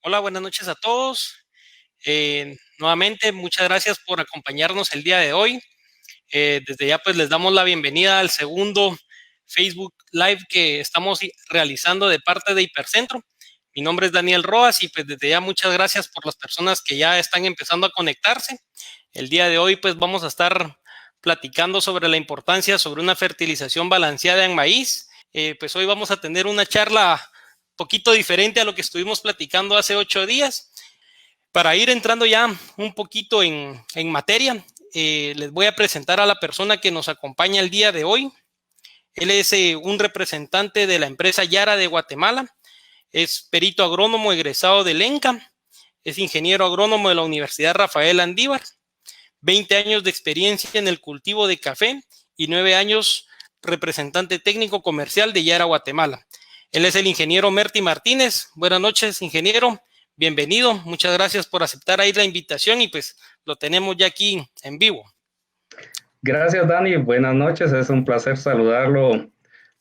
Hola, buenas noches a todos. Nuevamente, muchas gracias por acompañarnos el día de hoy. Desde ya, pues les damos la bienvenida al segundo Facebook Live que estamos realizando de parte de Hipercentro. Mi nombre es Daniel Roas y pues desde ya muchas gracias por las personas que ya están empezando a conectarse. El día de hoy, pues vamos a estar platicando sobre la importancia sobre una fertilización balanceada en maíz. Pues hoy vamos a tener una charla poquito diferente a lo que estuvimos platicando hace 8 días. Para ir entrando ya un poquito en materia, les voy a presentar a la persona que nos acompaña el día de hoy. Él es un representante de la empresa Yara de Guatemala, es perito agrónomo egresado del ENCA, es ingeniero agrónomo de la Universidad Rafael Andívar, 20 años de experiencia en el cultivo de café y 9 años representante técnico comercial de Yara Guatemala. Él es el ingeniero Merty Martínez. Buenas noches, ingeniero. Bienvenido. Muchas gracias por aceptar ahí la invitación y pues lo tenemos ya aquí en vivo. Gracias, Dani. Buenas noches. Es un placer saludarlo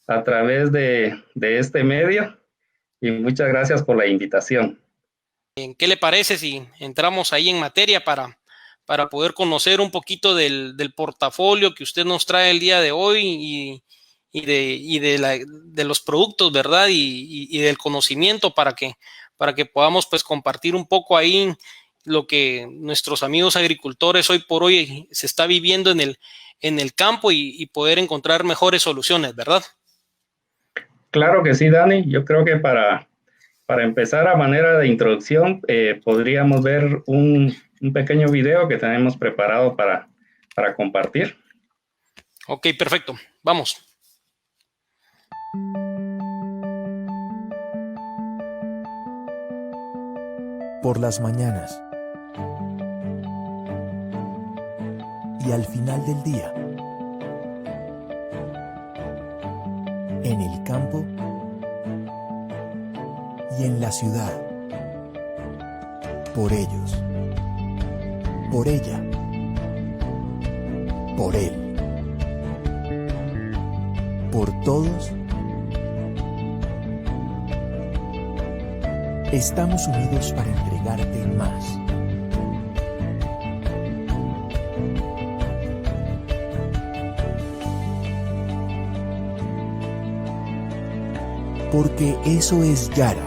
a través de este medio y muchas gracias por la invitación. ¿Qué le parece si entramos ahí en materia para poder conocer un poquito del portafolio que usted nos trae el día de hoy y de los productos, ¿verdad? Y del conocimiento para que podamos pues compartir un poco ahí lo que nuestros amigos agricultores hoy por hoy se está viviendo en el campo y poder encontrar mejores soluciones, ¿verdad? Claro que sí, Dani. Yo creo que para empezar a manera de introducción, podríamos ver un pequeño video que tenemos preparado para compartir. Ok, perfecto. Vamos. Por las mañanas y al final del día, en el campo y en la ciudad, por ellos, por ella, por él, por todos, estamos unidos para entregarte más. Porque eso es Yara.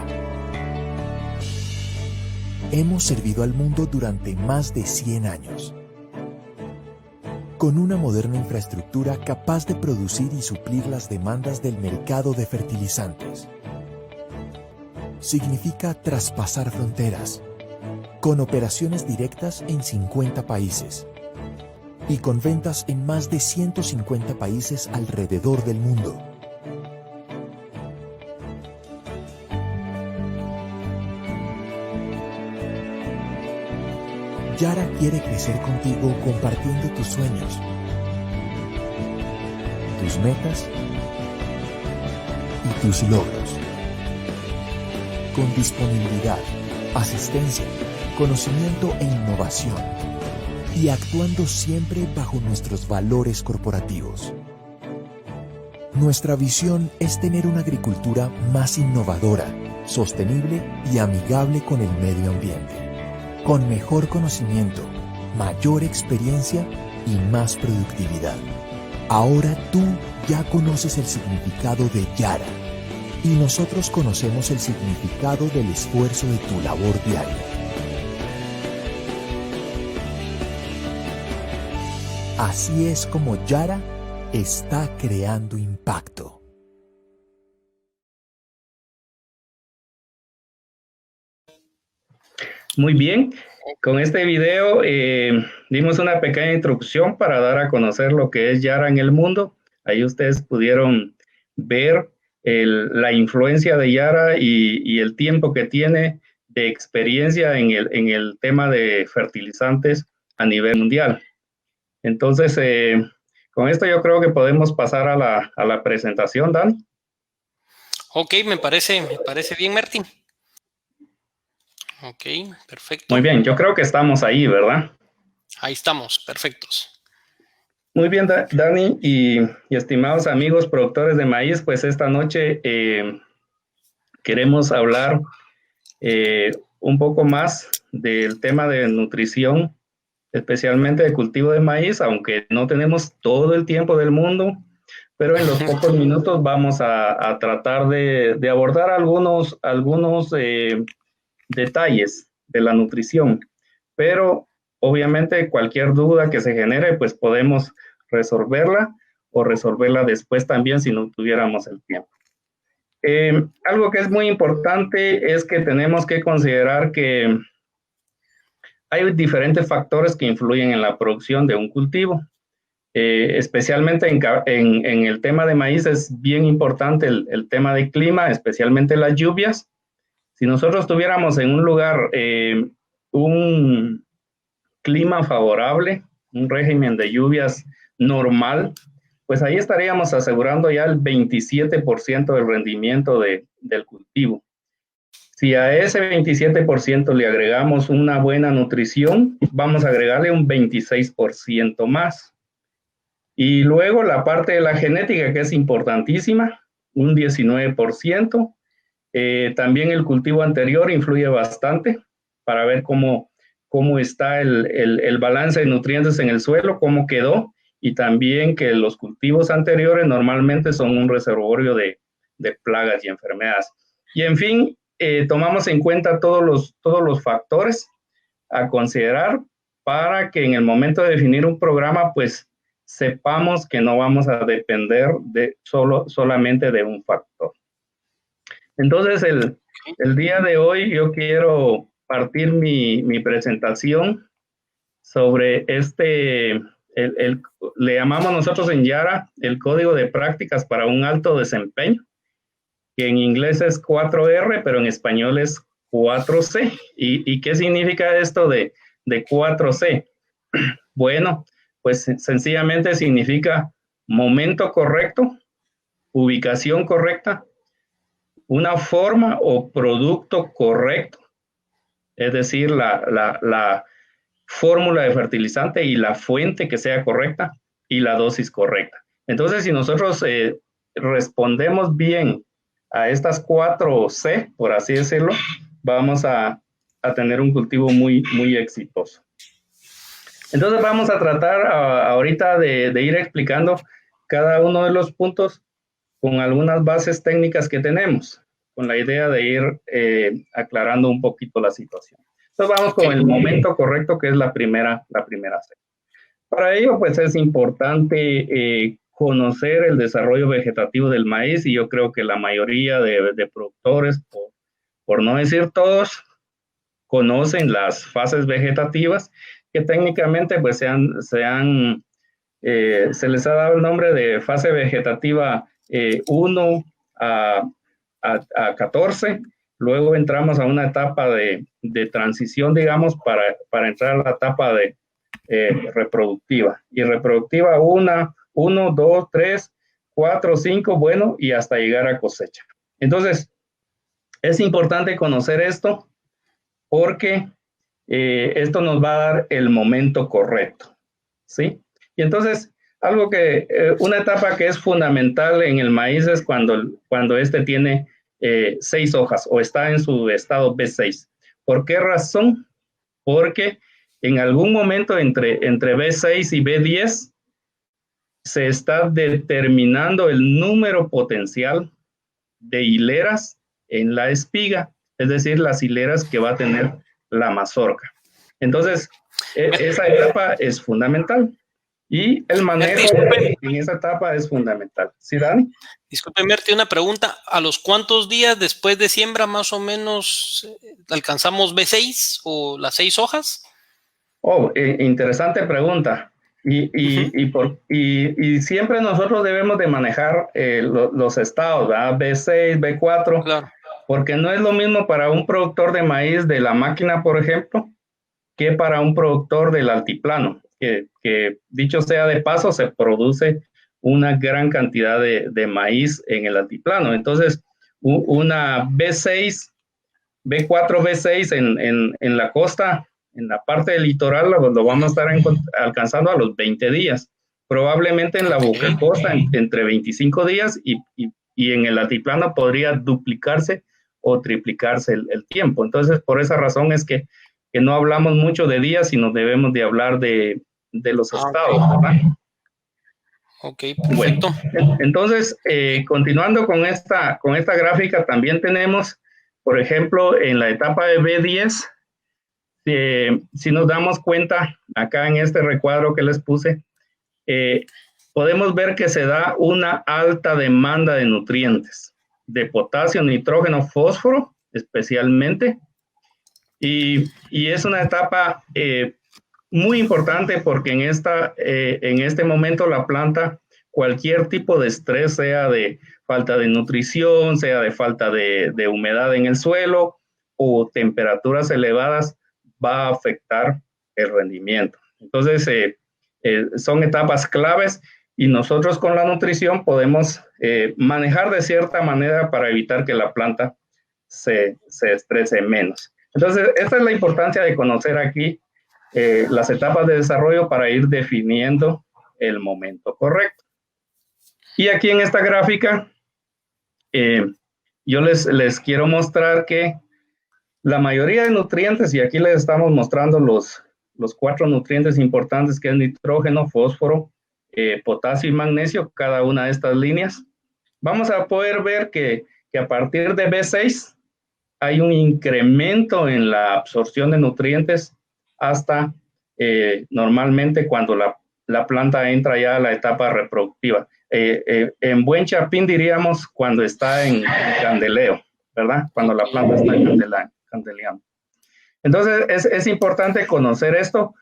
Hemos servido al mundo durante más de 100 años. Con una moderna infraestructura capaz de producir y suplir las demandas del mercado de fertilizantes. Significa traspasar fronteras, con operaciones directas en 50 países y con ventas en más de 150 países alrededor del mundo. Yara quiere crecer contigo compartiendo tus sueños, tus metas y tus logros. Con disponibilidad, asistencia, conocimiento e innovación. Y actuando siempre bajo nuestros valores corporativos. Nuestra visión es tener una agricultura más innovadora, sostenible y amigable con el medio ambiente. Con mejor conocimiento, mayor experiencia y más productividad. Ahora tú ya conoces el significado de Yara. Y nosotros conocemos el significado del esfuerzo de tu labor diaria. Así es como Yara está creando impacto. Muy bien. Con este video dimos una pequeña introducción para dar a conocer lo que es Yara en el mundo. Ahí ustedes pudieron ver la influencia de Yara y el tiempo que tiene de experiencia en el tema de fertilizantes a nivel mundial. Entonces, con esto yo creo que podemos pasar a la presentación, Dan. Ok, me parece bien, Martín. Ok, perfecto. Muy bien, yo creo que estamos ahí, ¿verdad? Ahí estamos, perfectos. Muy bien, Dani y estimados amigos productores de maíz, pues esta noche queremos hablar un poco más del tema de nutrición, especialmente de cultivo de maíz, aunque no tenemos todo el tiempo del mundo, pero en los pocos minutos vamos a tratar de abordar algunos detalles de la nutrición, pero obviamente cualquier duda que se genere, pues podemos resolverla o resolverla después también si no tuviéramos el tiempo. Algo que es muy importante es que tenemos que considerar que hay diferentes factores que influyen en la producción de un cultivo. Especialmente en el tema de maíz es bien importante el tema de clima, especialmente las lluvias. Si nosotros tuviéramos en un lugar un clima favorable, un régimen de lluvias normal, pues ahí estaríamos asegurando ya el 27% del rendimiento del cultivo. Si a ese 27% le agregamos una buena nutrición, vamos a agregarle un 26% más. Y luego la parte de la genética, que es importantísima, un 19%. También el cultivo anterior influye bastante para ver cómo está el balance de nutrientes en el suelo, cómo quedó, y también que los cultivos anteriores normalmente son un reservorio de plagas y enfermedades. Y en fin, tomamos en cuenta todos los factores a considerar para que en el momento de definir un programa, pues sepamos que no vamos a depender solamente de un factor. Entonces, el día de hoy yo quiero partir mi presentación sobre le llamamos nosotros en Yara el código de prácticas para un alto desempeño, que en inglés es 4R, pero en español es 4C. ¿Y qué significa esto de 4C? Bueno, pues sencillamente significa momento correcto, ubicación correcta, una forma o producto correcto, es decir, la fórmula de fertilizante y la fuente que sea correcta y la dosis correcta. Entonces, si nosotros respondemos bien a estas 4C, por así decirlo, vamos a tener un cultivo muy, muy exitoso. Entonces vamos a tratar ahorita de ir explicando cada uno de los puntos con algunas bases técnicas que tenemos, con la idea de ir aclarando un poquito la situación. Entonces vamos con el momento correcto, que es la primera C. Para ello, pues es importante conocer el desarrollo vegetativo del maíz, y yo creo que la mayoría de productores, por no decir todos, conocen las fases vegetativas, que técnicamente pues se les ha dado el nombre de fase vegetativa 1 a 14. Luego entramos a una etapa de transición, digamos, para entrar a la etapa de reproductiva. Y reproductiva 1, 2, 3, 4, 5, bueno, y hasta llegar a cosecha. Entonces, es importante conocer esto porque esto nos va a dar el momento correcto, ¿sí? Y entonces, una etapa que es fundamental en el maíz es cuando este tiene 6 hojas o está en su estado B6. ¿Por qué razón? Porque en algún momento entre B6 y B10 se está determinando el número potencial de hileras en la espiga, es decir, las hileras que va a tener la mazorca. Entonces, esa etapa es fundamental. Y el manejo en esa etapa es fundamental. ¿Sí, Dani? Disculpe, Merti, una pregunta. ¿A los cuántos días después de siembra más o menos alcanzamos B6 o las 6 hojas? Oh, interesante pregunta. Y siempre nosotros debemos de manejar los estados, ¿verdad? B6, B4, claro. Porque no es lo mismo para un productor de maíz de la máquina, por ejemplo, que para un productor del altiplano, que dicho sea de paso, se produce una gran cantidad de maíz en el altiplano. Entonces, una B6, B4, B6 en la costa, en la parte del litoral, lo vamos a estar alcanzando a los 20 días. Probablemente en la boca costa entre 25 días y en el altiplano podría duplicarse o triplicarse el tiempo. Entonces, por esa razón es que no hablamos mucho de días, sino debemos de hablar de los estados, ¿verdad? Ok, perfecto. Bueno, entonces, continuando con esta gráfica, también tenemos, por ejemplo, en la etapa de B10, si nos damos cuenta, acá en este recuadro que les puse, podemos ver que se da una alta demanda de nutrientes, de potasio, nitrógeno, fósforo, especialmente, y es una etapa muy importante porque en este momento la planta, cualquier tipo de estrés, sea de falta de nutrición, sea de falta de humedad en el suelo o temperaturas elevadas, va a afectar el rendimiento. Entonces, son etapas claves y nosotros con la nutrición podemos manejar de cierta manera para evitar que la planta se estrese menos. Entonces, esta es la importancia de conocer aquí las etapas de desarrollo para ir definiendo el momento correcto. Y aquí en esta gráfica, yo les quiero mostrar que la mayoría de nutrientes, y aquí les estamos mostrando los 4 nutrientes importantes, que es nitrógeno, fósforo, potasio y magnesio, cada una de estas líneas, vamos a poder ver que a partir de B6 hay un incremento en la absorción de nutrientes hasta normalmente cuando la planta entra ya a la etapa reproductiva. En buen chapín diríamos cuando está en candeleo, ¿verdad? Cuando la planta está candeleando. Entonces es importante conocer esto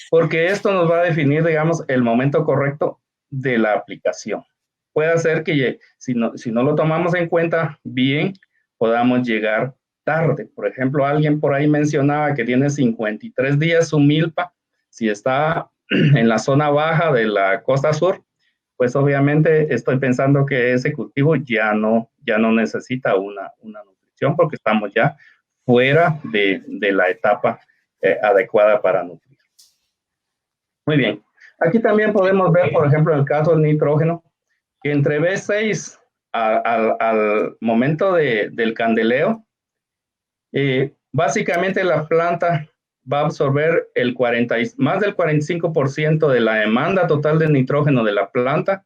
porque esto nos va a definir, digamos, el momento correcto de la aplicación. Puede ser que si no lo tomamos en cuenta bien, podamos llegar tarde. Por ejemplo, alguien por ahí mencionaba que tiene 53 días su milpa. Si está en la zona baja de la costa sur, pues obviamente estoy pensando que ese cultivo ya no necesita una nutrición porque estamos ya fuera de la etapa adecuada para nutrir. Muy bien. Aquí también podemos ver, por ejemplo, en el caso del nitrógeno, que entre B6 al momento del candeleo, básicamente la planta va a absorber más del 45% de la demanda total de nitrógeno de la planta,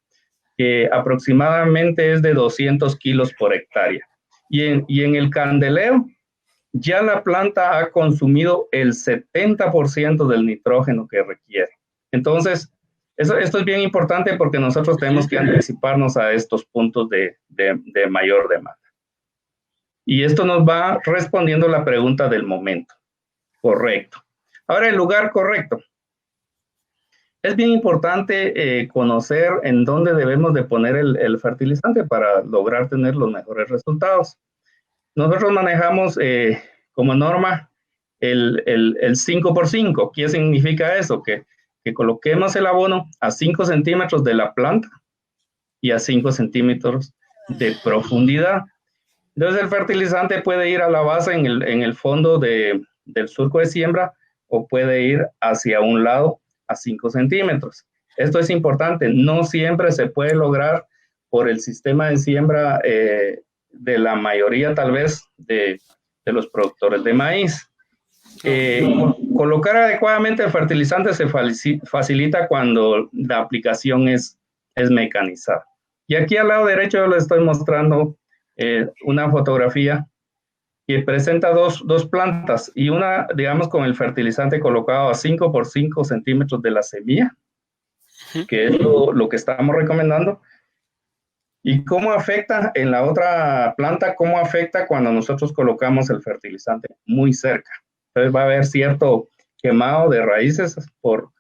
que aproximadamente es de 200 kilos por hectárea. Y en el candeleo, ya la planta ha consumido el 70% del nitrógeno que requiere. Entonces, esto es bien importante porque nosotros tenemos que anticiparnos a estos puntos de mayor demanda. Y esto nos va respondiendo la pregunta del momento. Correcto. Ahora, el lugar correcto. Es bien importante conocer en dónde debemos de poner el fertilizante para lograr tener los mejores resultados. Nosotros manejamos como norma el 5x5. ¿Qué significa eso? Que coloquemos el abono a 5 centímetros de la planta y a 5 centímetros de profundidad. Entonces el fertilizante puede ir a la base en el fondo del surco de siembra o puede ir hacia un lado a 5 centímetros. Esto es importante, no siempre se puede lograr por el sistema de siembra de la mayoría tal vez de los productores de maíz. Colocar adecuadamente el fertilizante se facilita cuando la aplicación es mecanizada. Y aquí al lado derecho yo les estoy mostrando una fotografía que presenta dos plantas y una, digamos, con el fertilizante colocado a 5 por 5 centímetros de la semilla, que es lo que estamos recomendando. ¿Y cómo afecta en la otra planta? ¿Cómo afecta cuando nosotros colocamos el fertilizante muy cerca? Entonces va a haber cierto quemado de raíces por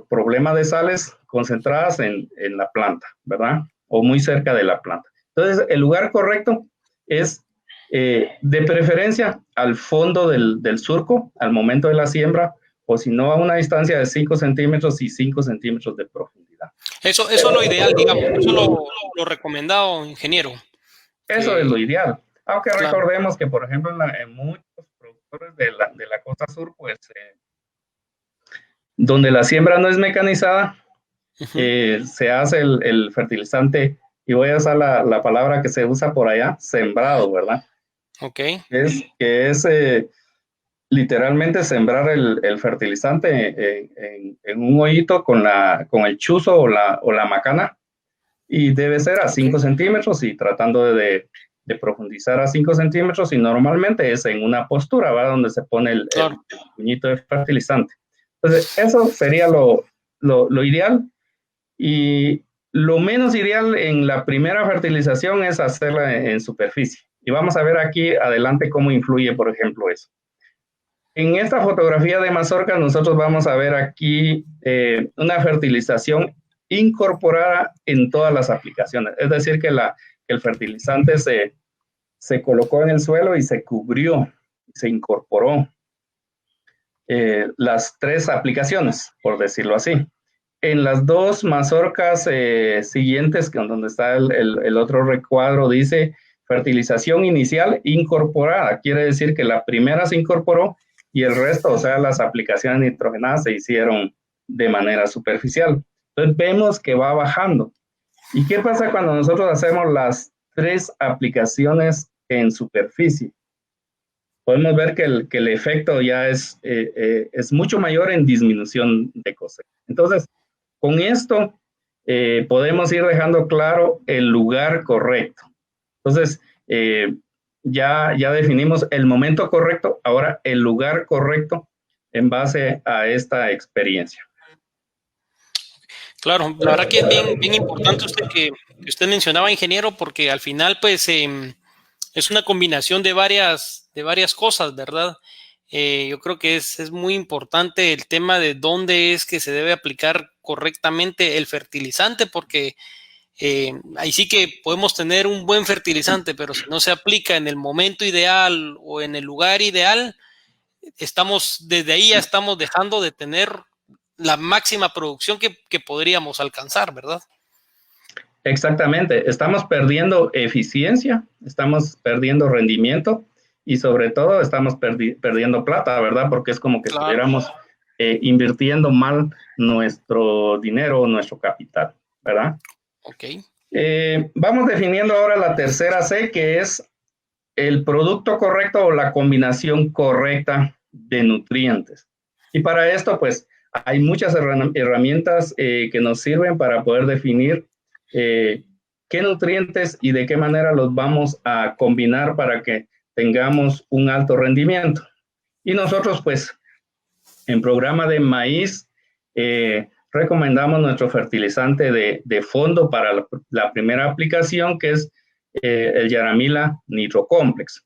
problemas de sales concentradas en la planta, ¿verdad? O muy cerca de la planta. Entonces, el lugar correcto es de preferencia al fondo del surco, al momento de la siembra, o si no, a una distancia de 5 centímetros y 5 centímetros de profundidad. Eso es lo ideal, digamos. Eso es lo recomendado, ingeniero. Eso es lo ideal. Aunque claro, recordemos que, por ejemplo, en muchos productores de la costa sur, pues, donde la siembra no es mecanizada, se hace el fertilizante, y voy a usar la palabra que se usa por allá, sembrado, ¿verdad? Ok. Que es literalmente sembrar el fertilizante en un hoyito con el chuzo o la macana, y debe ser a 5 centímetros y tratando de profundizar a 5 centímetros, y normalmente es en una postura, ¿va? Donde se pone el puñito de fertilizante. Entonces, eso sería lo ideal, y lo menos ideal en la primera fertilización es hacerla en superficie. Y vamos a ver aquí adelante cómo influye, por ejemplo, eso. En esta fotografía de mazorca nosotros vamos a ver aquí una fertilización incorporada en todas las aplicaciones. Es decir, que el fertilizante se colocó en el suelo y se cubrió, se incorporó las 3 aplicaciones, por decirlo así. En las 2 mazorcas siguientes, donde está el otro recuadro, dice fertilización inicial incorporada. Quiere decir que la primera se incorporó y el resto, o sea, las aplicaciones nitrogenadas se hicieron de manera superficial. Entonces vemos que va bajando. ¿Y qué pasa cuando nosotros hacemos las 3 aplicaciones en superficie? Podemos ver que el efecto ya es mucho mayor en disminución de cosecha. Entonces, con esto podemos ir dejando claro el lugar correcto. Entonces, ya definimos el momento correcto, ahora el lugar correcto en base a esta experiencia. Claro, la verdad que es bien importante que usted mencionaba, ingeniero, porque al final, pues, es una combinación de varias cosas, ¿verdad? Yo creo que es muy importante el tema de dónde es que se debe aplicar correctamente el fertilizante, porque ahí sí que podemos tener un buen fertilizante, pero si no se aplica en el momento ideal o en el lugar ideal, desde ahí ya estamos dejando de tener la máxima producción que podríamos alcanzar, ¿verdad? Exactamente, estamos perdiendo eficiencia, estamos perdiendo rendimiento y sobre todo estamos perdiendo plata, ¿verdad? Porque es como que estuviéramos invirtiendo mal nuestro dinero o nuestro capital, ¿verdad? Ok. Vamos definiendo ahora la tercera C, que es el producto correcto o la combinación correcta de nutrientes. Y para esto, pues, hay muchas herramientas que nos sirven para poder definir qué nutrientes y de qué manera los vamos a combinar para que tengamos un alto rendimiento. Y nosotros, pues, en programa de maíz, recomendamos nuestro fertilizante de fondo para la primera aplicación, que es el Yaramila Nitro Complex.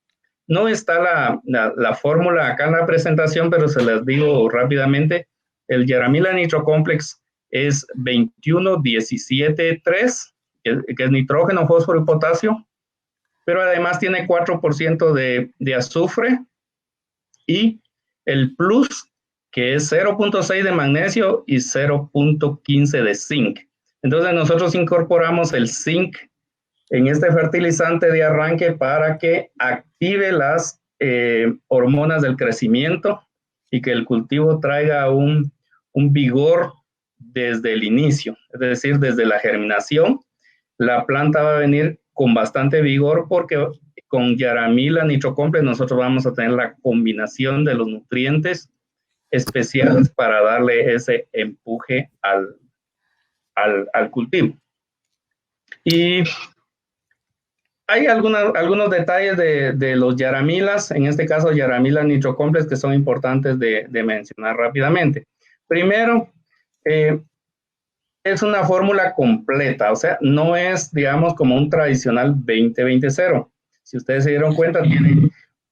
No está la fórmula acá en la presentación, pero se las digo rápidamente. El Yaramila Nitro Complex es 21-17-3, que es nitrógeno, fósforo y potasio, pero además tiene 4% de azufre y el plus, que es 0.6 de magnesio y 0.15 de zinc. Entonces nosotros incorporamos el zinc en este fertilizante de arranque para que active las hormonas del crecimiento y que el cultivo traiga un vigor desde el inicio, es decir, desde la germinación. La planta va a venir con bastante vigor porque con Yaramila Nitro Complex nosotros vamos a tener la combinación de los nutrientes especiales para darle ese empuje al cultivo. Y hay algunos detalles de los Yaramilas, en este caso Yaramila Nitro Complex, que son importantes de mencionar rápidamente. Primero, es una fórmula completa, o sea, no es, digamos, como un tradicional 20-20-0. Si ustedes se dieron cuenta, tiene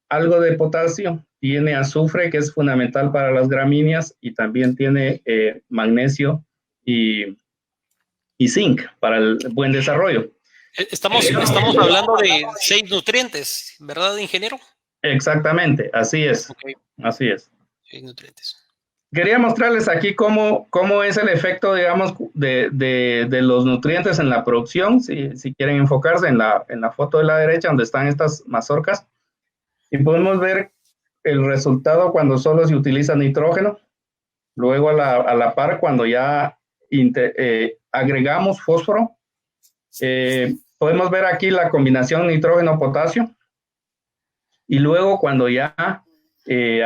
algo de potasio, tiene azufre, que es fundamental para las gramíneas, y también tiene magnesio y zinc para el buen desarrollo. Estamos hablando de 6 nutrientes, ¿verdad, ingeniero? Exactamente, así es. Okay. Así es. 6 nutrientes. Quería mostrarles aquí cómo es el efecto, digamos, de los nutrientes en la producción, si quieren enfocarse en la foto de la derecha, donde están estas mazorcas, y podemos ver el resultado cuando solo se utiliza nitrógeno, luego a la par cuando ya agregamos fósforo. Podemos ver aquí la combinación nitrógeno-potasio, y luego cuando ya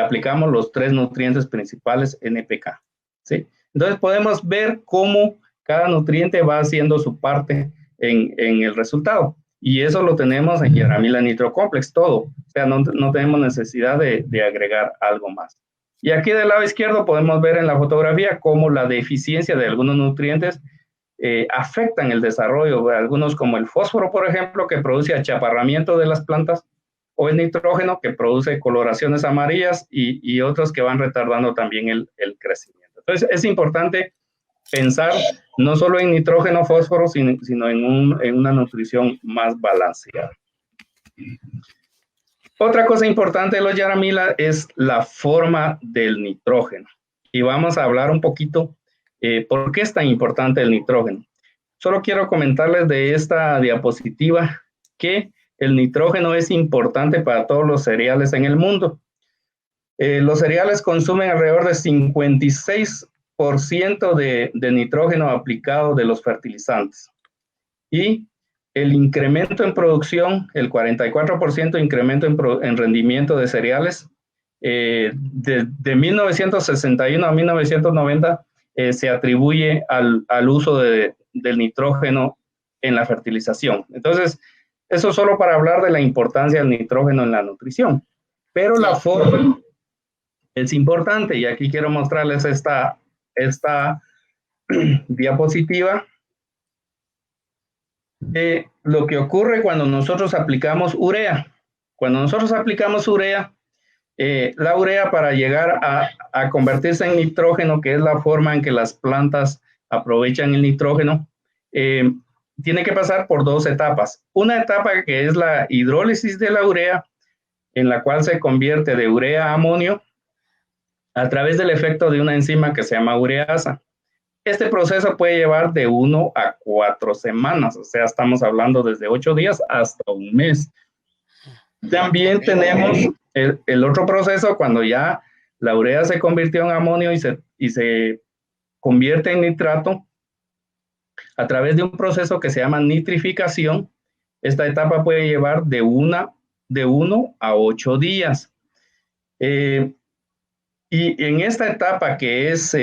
aplicamos los 3 nutrientes principales NPK, ¿sí? Entonces podemos ver cómo cada nutriente va haciendo su parte en el resultado. Y eso lo tenemos en Yaramila Nitro Complex, todo. O sea, no tenemos necesidad de agregar algo más. Y aquí del lado izquierdo podemos ver en la fotografía cómo la deficiencia de algunos nutrientes afectan el desarrollo. Algunos como el fósforo, por ejemplo, que produce achaparramiento de las plantas, o el nitrógeno, que produce coloraciones amarillas, y otros que van retardando también el crecimiento. Entonces, es importante pensar no solo en nitrógeno, fósforo, sino en una nutrición más balanceada. Otra cosa importante de los Yaramila es la forma del nitrógeno. Y vamos a hablar un poquito por qué es tan importante el nitrógeno. Solo quiero comentarles de esta diapositiva que el nitrógeno es importante para todos los cereales en el mundo. Los cereales consumen alrededor de 56% de nitrógeno aplicado de los fertilizantes. Y el incremento en producción, el 44% incremento en rendimiento de cereales, de 1961 a 1990, se atribuye al uso del nitrógeno en la fertilización. Entonces, eso solo para hablar de la importancia del nitrógeno en la nutrición. Pero la forma es importante, y aquí quiero mostrarles esta diapositiva de lo que ocurre cuando nosotros aplicamos urea. Cuando nosotros aplicamos urea, la urea, para llegar a convertirse en nitrógeno, que es la forma en que las plantas aprovechan el nitrógeno, tiene que pasar por 2 etapas. Una etapa que es la hidrólisis de la urea, en la cual se convierte de urea a amonio a través del efecto de una enzima que se llama ureasa. Este proceso puede llevar de 1 a 4 semanas, o sea, estamos hablando desde 8 días hasta un mes. También tenemos el otro proceso cuando ya la urea se convirtió en amonio y se convierte en nitrato a través de un proceso que se llama nitrificación. Esta etapa puede llevar de 1 a 8 días. Y en esta etapa, que es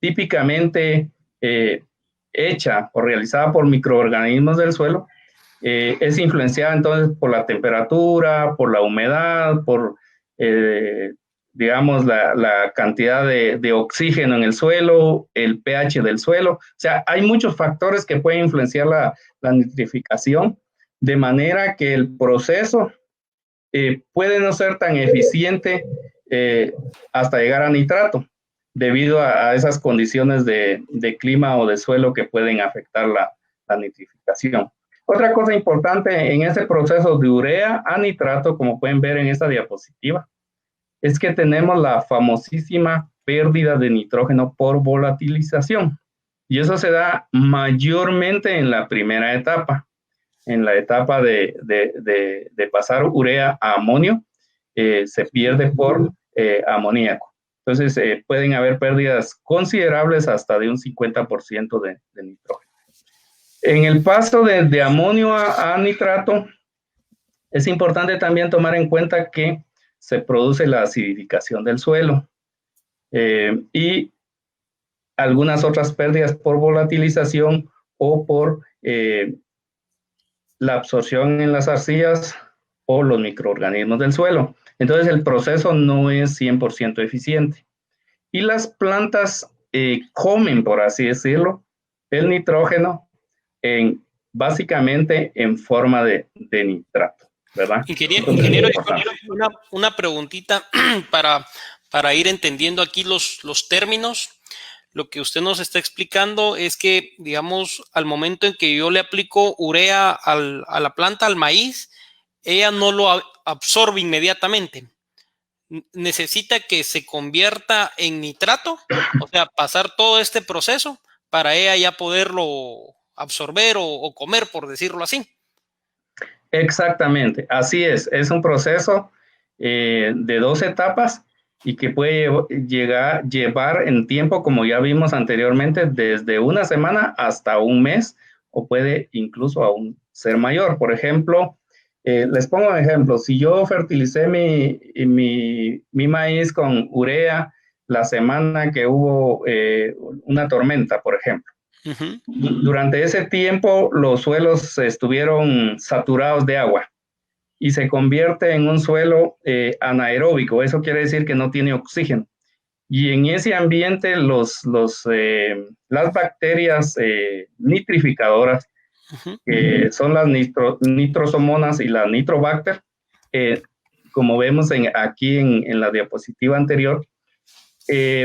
típicamente hecha o realizada por microorganismos del suelo, es influenciada entonces por la temperatura, por la humedad, por, digamos, la cantidad de oxígeno en el suelo, el pH del suelo. O sea, hay muchos factores que pueden influenciar la nitrificación, de manera que el proceso puede no ser tan eficiente hasta llegar a nitrato, debido a esas condiciones de clima o de suelo que pueden afectar la nitrificación. Otra cosa importante en este proceso de urea a nitrato, como pueden ver en esta diapositiva, es que tenemos la famosísima pérdida de nitrógeno por volatilización. Y eso se da mayormente en la primera etapa, en la etapa de pasar urea a amonio, se pierde por amoníaco. Entonces, pueden haber pérdidas considerables hasta de un 50% de nitrógeno. En el paso de amonio a nitrato, es importante también tomar en cuenta que se produce la acidificación del suelo y algunas otras pérdidas por volatilización o por la absorción en las arcillas o los microorganismos del suelo. Entonces, el proceso no es 100% eficiente. Y las plantas comen, por así decirlo, el nitrógeno básicamente en forma de nitrato, ¿verdad? Ingeniero, una preguntita para ir entendiendo aquí los términos. Lo que usted nos está explicando es que, digamos, al momento en que yo le aplico urea a la planta, al maíz, ella no lo absorbe inmediatamente. Necesita que se convierta en nitrato, o sea, pasar todo este proceso para ella ya poderlo absorber o comer, por decirlo así. Exactamente, así es un proceso de 2 etapas y que puede llevar en tiempo, como ya vimos anteriormente, desde 1 semana hasta un mes, o puede incluso aún ser mayor. Por ejemplo, Les pongo un ejemplo. Si yo fertilicé mi maíz con urea la semana que hubo una tormenta, por ejemplo, durante ese tiempo los suelos estuvieron saturados de agua y se convierte en un suelo anaeróbico. Eso quiere decir que no tiene oxígeno. Y en ese ambiente las bacterias nitrificadoras, que son las nitrosomonas y la nitrobacter, como vemos aquí en la diapositiva anterior,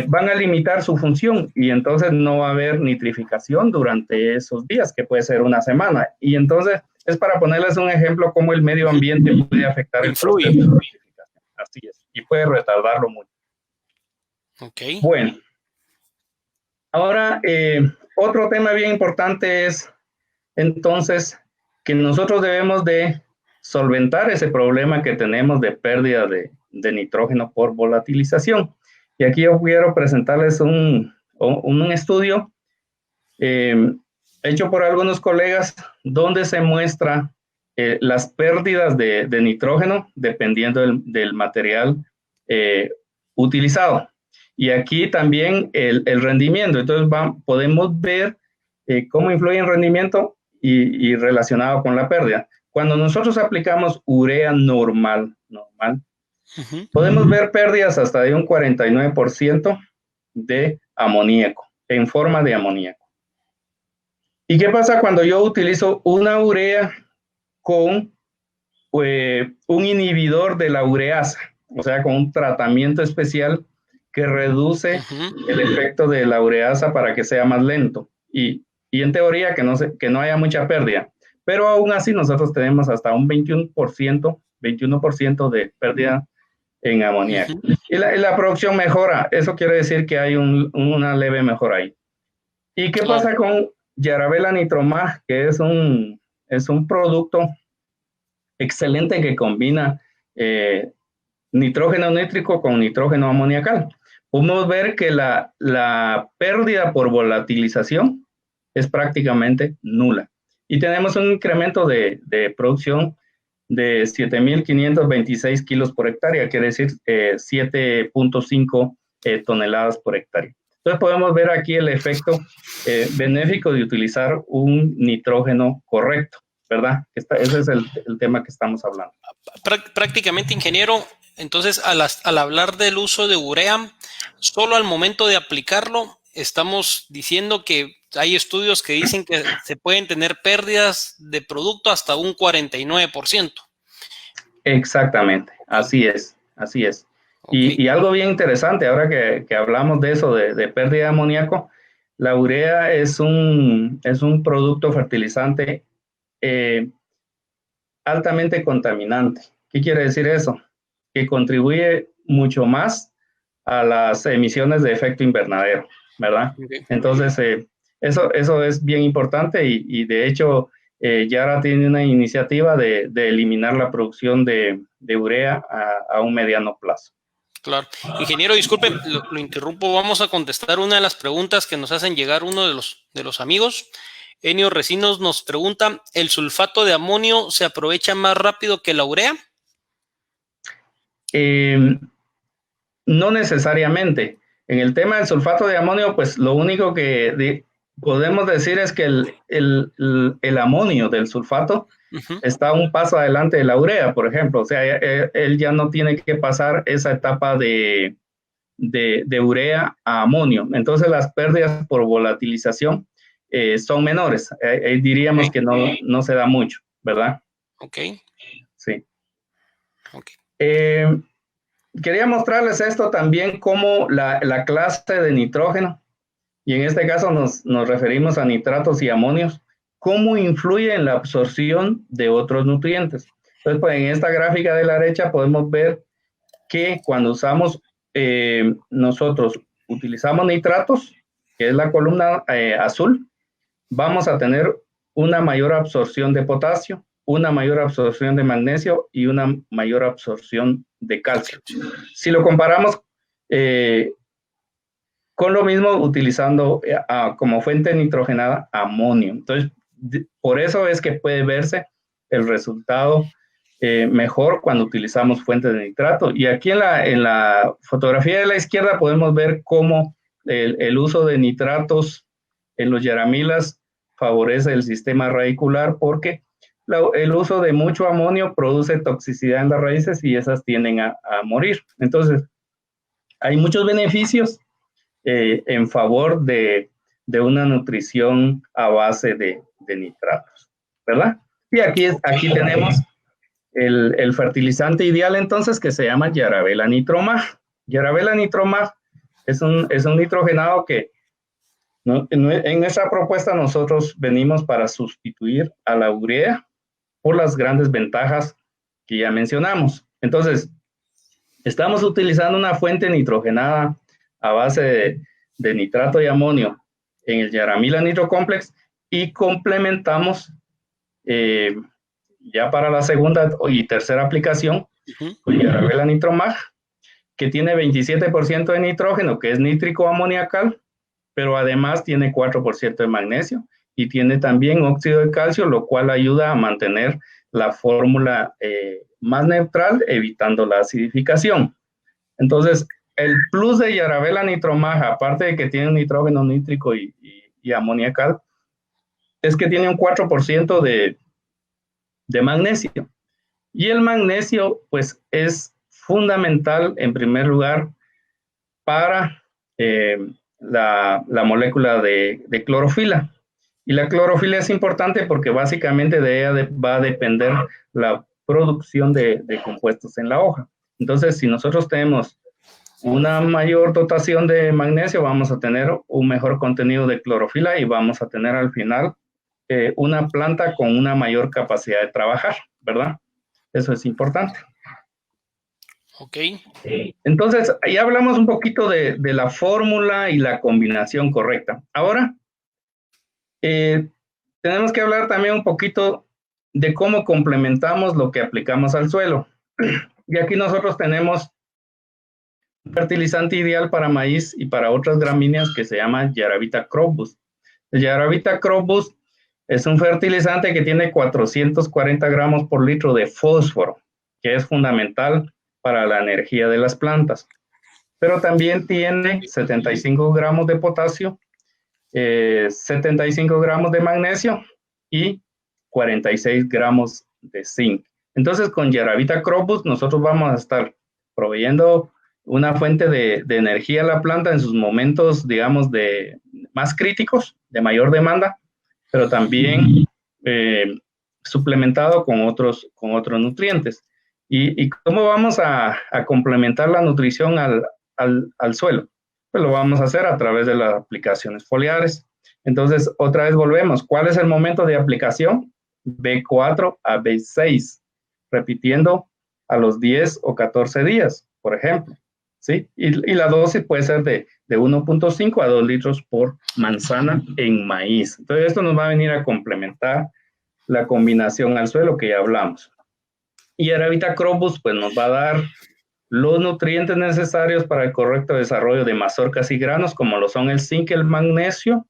van a limitar su función y entonces no va a haber nitrificación durante esos días, que puede ser una semana. Y entonces es para ponerles un ejemplo cómo el medio ambiente puede afectar el proceso de nitrificación. Así es, y puede retardarlo mucho. Okay. Bueno, ahora otro tema bien importante es entonces que nosotros debemos de solventar ese problema que tenemos de pérdida de nitrógeno por volatilización. Y aquí yo quiero presentarles un estudio hecho por algunos colegas donde se muestra las pérdidas de nitrógeno dependiendo del material utilizado. Y aquí también el rendimiento. Entonces podemos ver cómo influye el rendimiento y relacionado con la pérdida. Cuando nosotros aplicamos urea normal, podemos ver pérdidas hasta de un 49% de amoníaco, en forma de amoníaco. ¿Y qué pasa cuando yo utilizo una urea con un inhibidor de la ureasa? O sea, con un tratamiento especial que reduce el efecto de la ureasa para que sea más lento. Y en teoría que no haya mucha pérdida. Pero aún así nosotros tenemos hasta un 21% de pérdida en amoníaco. Y la producción mejora. Eso quiere decir que hay una leve mejora ahí. ¿Y qué pasa con Yarabela Nitromag? Que es un producto excelente que combina nitrógeno nítrico con nitrógeno amoniacal. Podemos ver que la pérdida por volatilización es prácticamente nula. Y tenemos un incremento de producción de 7.526 kilos por hectárea, quiere decir 7.5 toneladas por hectárea. Entonces podemos ver aquí el efecto benéfico de utilizar un nitrógeno correcto, ¿verdad? Ese es el tema que estamos hablando. Prácticamente, ingeniero, entonces al hablar del uso de urea, solo al momento de aplicarlo, estamos diciendo que hay estudios que dicen que se pueden tener pérdidas de producto hasta un 49%. Exactamente, así es. Okay. Y algo bien interesante, ahora que hablamos de eso, de pérdida de amoníaco, la urea es un producto fertilizante altamente contaminante. ¿Qué quiere decir eso? Que contribuye mucho más a las emisiones de efecto invernadero, ¿verdad? Okay. Entonces, eso es bien importante y de hecho, Yara tiene una iniciativa de eliminar la producción de urea a un mediano plazo. Claro. Ingeniero, disculpe, lo interrumpo. Vamos a contestar una de las preguntas que nos hacen llegar uno de los amigos. Enio Recinos nos pregunta, ¿el sulfato de amonio se aprovecha más rápido que la urea? No necesariamente. En el tema del sulfato de amonio, pues lo único que podemos decir es que el amonio del sulfato está un paso adelante de la urea, por ejemplo. O sea, él ya no tiene que pasar esa etapa de urea a amonio. Entonces, las pérdidas por volatilización son menores. Diríamos que no se da mucho, ¿verdad? Ok. Sí. Okay. Quería mostrarles esto también como la clase de nitrógeno, y en este caso nos referimos a nitratos y amonios, cómo influye en la absorción de otros nutrientes. Entonces, pues, en esta gráfica de la derecha podemos ver que cuando nosotros utilizamos nitratos, que es la columna azul, vamos a tener una mayor absorción de potasio, una mayor absorción de magnesio y una mayor absorción de calcio. Si lo comparamos con lo mismo utilizando como fuente nitrogenada amonio. Entonces, por eso es que puede verse el resultado mejor cuando utilizamos fuentes de nitrato. Y aquí en la fotografía de la izquierda podemos ver cómo el uso de nitratos en los yaramilas favorece el sistema radicular, porque el uso de mucho amonio produce toxicidad en las raíces y esas tienden a morir. Entonces, hay muchos beneficios en favor de una nutrición a base de nitratos, ¿verdad? Y aquí tenemos el fertilizante ideal, entonces, que se llama Yarabela Nitromag. Yarabela Nitromag es un nitrogenado que en esta propuesta nosotros venimos para sustituir a la urea por las grandes ventajas que ya mencionamos. Entonces, estamos utilizando una fuente nitrogenada a base de nitrato y amonio en el Yaramila Nitrocomplex y complementamos ya para la segunda y tercera aplicación con Yarabela Nitromag, que tiene 27% de nitrógeno, que es nítrico amoniacal, pero además tiene 4% de magnesio y tiene también óxido de calcio, lo cual ayuda a mantener la fórmula más neutral, evitando la acidificación. Entonces, el plus de Yarabela Nitromag, aparte de que tiene nitrógeno nítrico y amoniacal, es que tiene un 4% de magnesio. Y el magnesio, pues, es fundamental, en primer lugar, para la molécula de clorofila. Y la clorofila es importante porque básicamente de ella va a depender la producción de compuestos en la hoja. Entonces, si nosotros tenemos una mayor dotación de magnesio, vamos a tener un mejor contenido de clorofila y vamos a tener al final una planta con una mayor capacidad de trabajar, ¿verdad? Eso es importante. Ok. Entonces, ya hablamos un poquito de la fórmula y la combinación correcta. Ahora, tenemos que hablar también un poquito de cómo complementamos lo que aplicamos al suelo. Y aquí nosotros tenemos un fertilizante ideal para maíz y para otras gramíneas que se llama Yaravita CropBoost. El Yaravita CropBoost es un fertilizante que tiene 440 gramos por litro de fósforo, que es fundamental para la energía de las plantas. Pero también tiene 75 gramos de potasio, 75 gramos de magnesio y 46 gramos de zinc. Entonces, con Yaravita CropBoost nosotros vamos a estar proveyendo una fuente de energía a la planta en sus momentos, digamos, más críticos, de mayor demanda, pero también suplementado con otros nutrientes. ¿Y cómo vamos a complementar la nutrición al suelo? Pues lo vamos a hacer a través de las aplicaciones foliares. Entonces, otra vez volvemos. ¿Cuál es el momento de aplicación? B4 a B6, repitiendo a los 10 o 14 días, por ejemplo. ¿Sí? Y la dosis puede ser de 1.5 a 2 litros por manzana en maíz. Entonces, esto nos va a venir a complementar la combinación al suelo que ya hablamos. Y Yaravita CropBoost, pues, nos va a dar los nutrientes necesarios para el correcto desarrollo de mazorcas y granos, como lo son el zinc y el magnesio.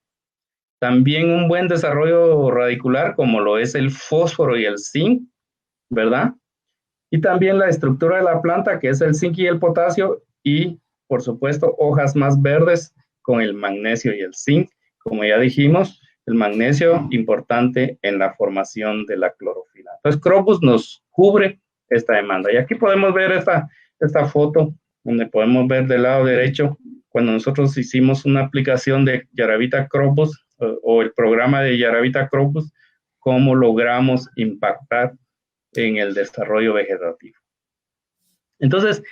También un buen desarrollo radicular, como lo es el fósforo y el zinc, ¿verdad? Y también la estructura de la planta, que es el zinc y el potasio, y, por supuesto, hojas más verdes con el magnesio y el zinc. Como ya dijimos, el magnesio importante en la formación de la clorofila. Entonces, CropBoost nos cubre esta demanda. Y aquí podemos ver esta foto, donde podemos ver del lado derecho, cuando nosotros hicimos una aplicación de Yaravita CropBoost o el programa de Yaravita CropBoost, cómo logramos impactar en el desarrollo vegetativo. Entonces,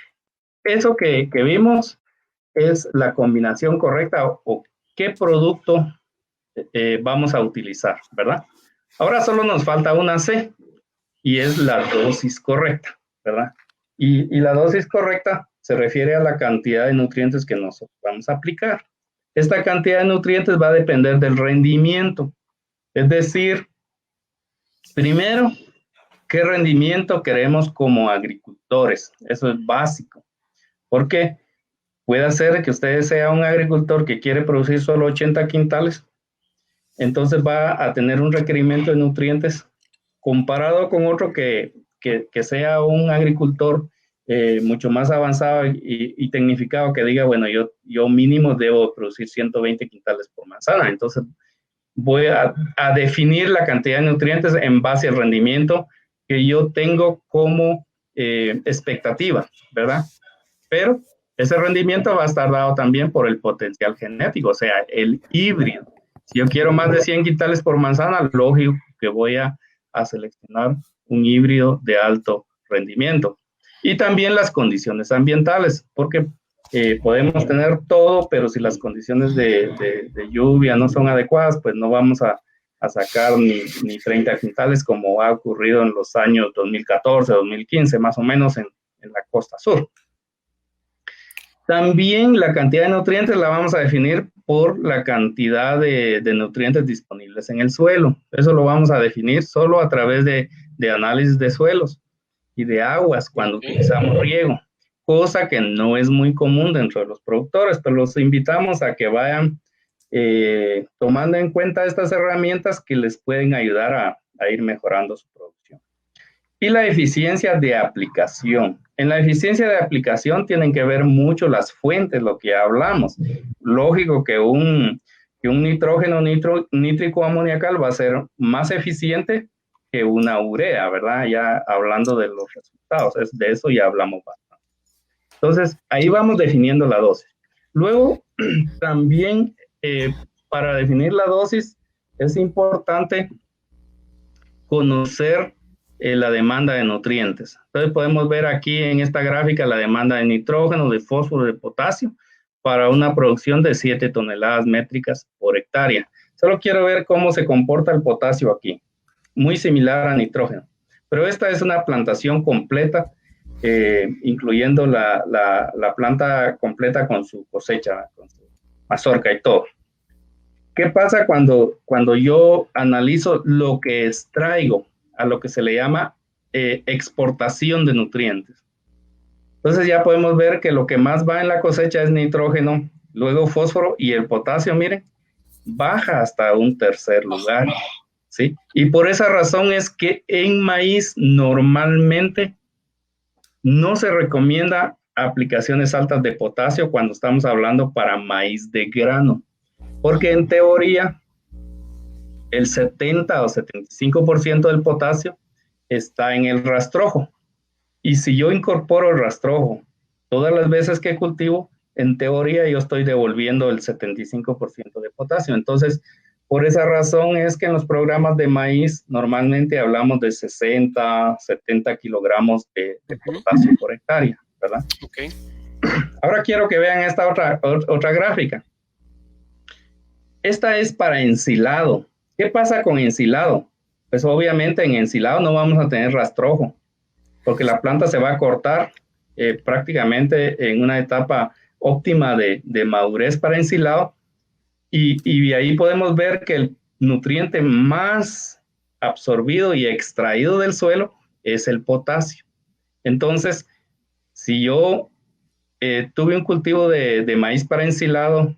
eso que vimos es la combinación correcta o qué producto vamos a utilizar, ¿verdad? Ahora solo nos falta una C y es la dosis correcta, ¿verdad? Y la dosis correcta se refiere a la cantidad de nutrientes que nosotros vamos a aplicar. Esta cantidad de nutrientes va a depender del rendimiento. Es decir, primero, ¿qué rendimiento queremos como agricultores? Eso es básico. Porque puede ser que usted sea un agricultor que quiere producir solo 80 quintales, entonces va a tener un requerimiento de nutrientes comparado con otro que que sea un agricultor mucho más avanzado y tecnificado, que diga, bueno, yo mínimo debo producir 120 quintales por manzana, entonces voy a definir la cantidad de nutrientes en base al rendimiento que yo tengo como expectativa, ¿verdad? Pero ese rendimiento va a estar dado también por el potencial genético, o sea, el híbrido. Si yo quiero más de 100 quintales por manzana, lógico que voy a seleccionar un híbrido de alto rendimiento. Y también las condiciones ambientales, porque podemos tener todo, pero si las condiciones de lluvia no son adecuadas, pues no vamos a sacar ni 30 quintales como ha ocurrido en los años 2014, 2015, más o menos en la costa sur. También la cantidad de nutrientes la vamos a definir por la cantidad de nutrientes disponibles en el suelo. Eso lo vamos a definir solo a través de análisis de suelos y de aguas cuando utilizamos riego, cosa que no es muy común dentro de los productores, pero los invitamos a que vayan tomando en cuenta estas herramientas que les pueden ayudar a ir mejorando su producción. Y la eficiencia de aplicación. En la eficiencia de aplicación tienen que ver mucho las fuentes, lo que hablamos. Lógico que un nitrógeno nítrico amoniacal va a ser más eficiente que una urea, ¿verdad? Ya hablando de los resultados, de eso ya hablamos bastante. Entonces, ahí vamos definiendo la dosis. Luego, también para definir la dosis es importante conocer la demanda de nutrientes. Entonces podemos ver aquí en esta gráfica la demanda de nitrógeno, de fósforo, de potasio para una producción de 7 toneladas métricas por hectárea. Solo quiero ver cómo se comporta el potasio aquí. Muy similar a nitrógeno. Pero esta es una plantación completa, incluyendo la planta completa con su cosecha, con su mazorca y todo. ¿Qué pasa cuando yo analizo lo que extraigo a lo que se le llama exportación de nutrientes? Entonces ya podemos ver que lo que más va en la cosecha es nitrógeno, luego fósforo, y el potasio, miren, baja hasta un tercer lugar, ¿sí? Y por esa razón es que en maíz normalmente no se recomienda aplicaciones altas de potasio cuando estamos hablando para maíz de grano, porque en teoría el 70 o 75% del potasio está en el rastrojo. Y si yo incorporo el rastrojo todas las veces que cultivo, en teoría yo estoy devolviendo el 75% de potasio. Entonces, por esa razón es que en los programas de maíz normalmente hablamos de 60, 70 kilogramos de potasio por hectárea, ¿verdad? Okay. Ahora quiero que vean esta otra gráfica. Esta es para ensilado. ¿Qué pasa con ensilado? Pues obviamente en ensilado no vamos a tener rastrojo, porque la planta se va a cortar prácticamente en una etapa óptima de madurez para ensilado, y ahí podemos ver que el nutriente más absorbido y extraído del suelo es el potasio. Entonces, si yo tuve un cultivo de maíz para ensilado,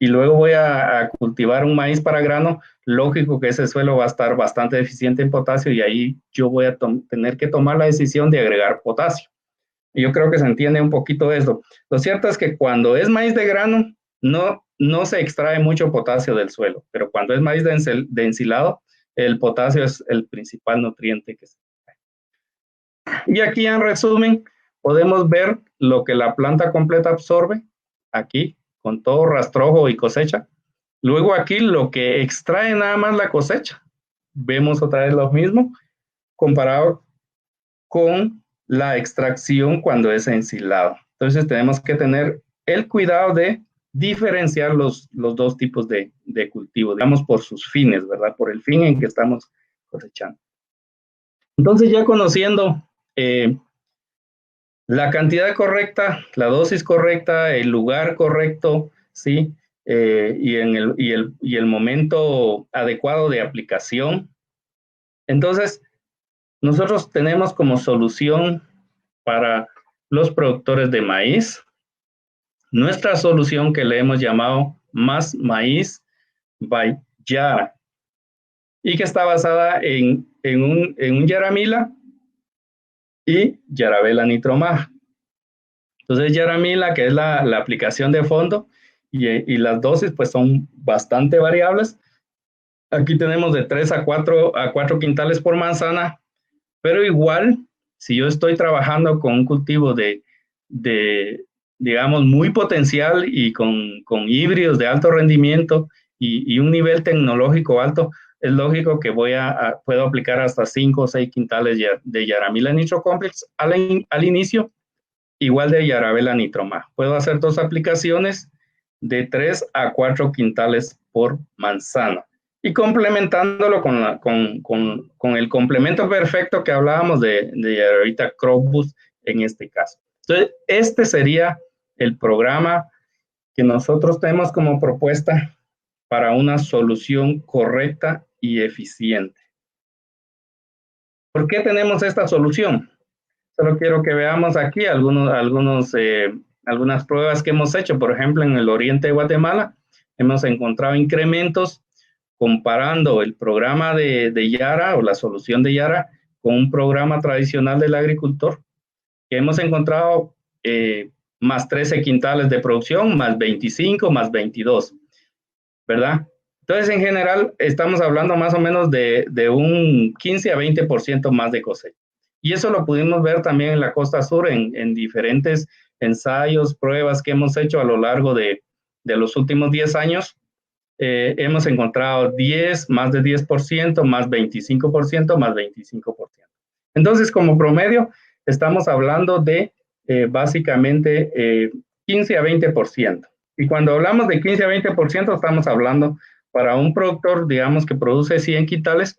y luego voy a cultivar un maíz para grano, lógico que ese suelo va a estar bastante deficiente en potasio, y ahí yo voy a tener que tomar la decisión de agregar potasio. Y yo creo que se entiende un poquito eso. Lo cierto es que cuando es maíz de grano, no se extrae mucho potasio del suelo, pero cuando es maíz de ensilado, el potasio es el principal nutriente que se extrae. Y aquí en resumen, podemos ver lo que la planta completa absorbe, aquí, con todo rastrojo y cosecha. Luego aquí lo que extrae nada más la cosecha. Vemos otra vez lo mismo comparado con la extracción cuando es ensilado. Entonces tenemos que tener el cuidado de diferenciar los dos tipos de cultivo, digamos por sus fines, ¿verdad? Por el fin en que estamos cosechando. Entonces ya conociendo la cantidad correcta, la dosis correcta, el lugar correcto, ¿sí? Y el momento adecuado de aplicación. Entonces, nosotros tenemos como solución para los productores de maíz nuestra solución que le hemos llamado Más Maíz by Yara. y que está basada en un yaramila y Yaravela Nitromag. Entonces, yaramila, que es la aplicación de fondo, y las dosis pues son bastante variables. Aquí tenemos de 3 a 4 quintales por manzana, pero igual, si yo estoy trabajando con un cultivo digamos, muy potencial y con híbridos de alto rendimiento y un nivel tecnológico alto, es lógico que puedo aplicar hasta 5 o 6 quintales de Yaramila Nitro Complex al inicio, igual de Yaravela Nitromag. Puedo hacer 2 aplicaciones de 3 a 4 quintales por manzana. Y complementándolo con el complemento perfecto que hablábamos de ahorita Crop Boost en este caso. Entonces, este sería el programa que nosotros tenemos como propuesta para una solución correcta y eficiente. ¿Por qué tenemos esta solución? Solo quiero que veamos aquí algunas pruebas que hemos hecho. Por ejemplo, en el oriente de Guatemala hemos encontrado incrementos comparando el programa de Yara o la solución de Yara con un programa tradicional del agricultor, que hemos encontrado más 13 quintales de producción, más 25, más 22, ¿verdad? Entonces, en general, estamos hablando más o menos de un 15 a 20% más de cosecha. Y eso lo pudimos ver también en la costa sur, en diferentes ensayos, pruebas que hemos hecho a lo largo de los últimos 10 años. Hemos encontrado más de 10%, más 25%, más 25%. Entonces, como promedio, estamos hablando de básicamente 15 a 20%. Y cuando hablamos de 15 a 20%, estamos hablando para un productor, digamos, que produce 100 quintales,